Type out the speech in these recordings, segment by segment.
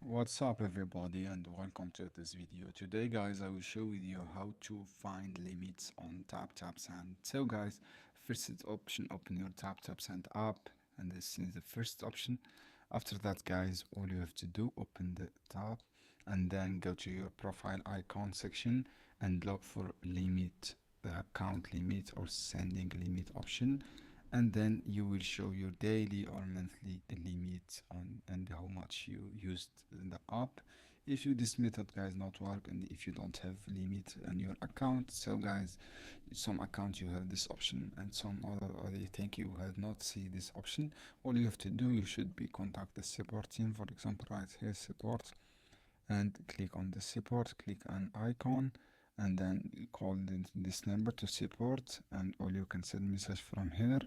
What's up everybody and welcome to this video. Today guys I will show you how to find limits on TAPTAP Send. So guys, first option, open your TAPTAP Send app, and this is the first option. After that guys, all you have to do, open the tab and then go to your profile icon section and look for limit, the account limit or sending limit option, and then you will show your daily or monthly limit on and how much you used the app. If you this method guys not work, and if you don't have limit on your account, so guys, some account you have this option and some other I think you have not see this option. All you have to do, you should be contact the support team. For example, right here, support, and click on the support, click an icon, and then call this number to support, and all you can send message from here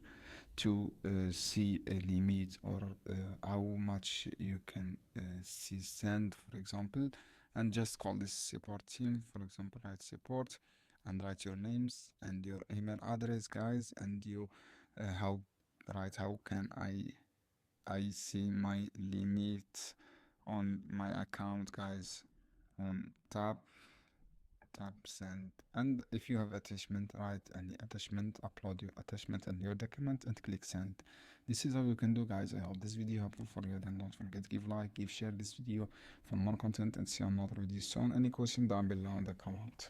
to see a limit or how much you can see send, for example, and just call this support team. For example, write support and write your names and your email address guys, and you how can I see my limit on my account guys, on tap send. And if you have attachment, write any attachment, upload your attachment and your document and click send. This is how you can do guys. I hope this video helpful for you. Then don't forget, give like, give share this video for more content, and see you on another video soon. Any question down below in the comment.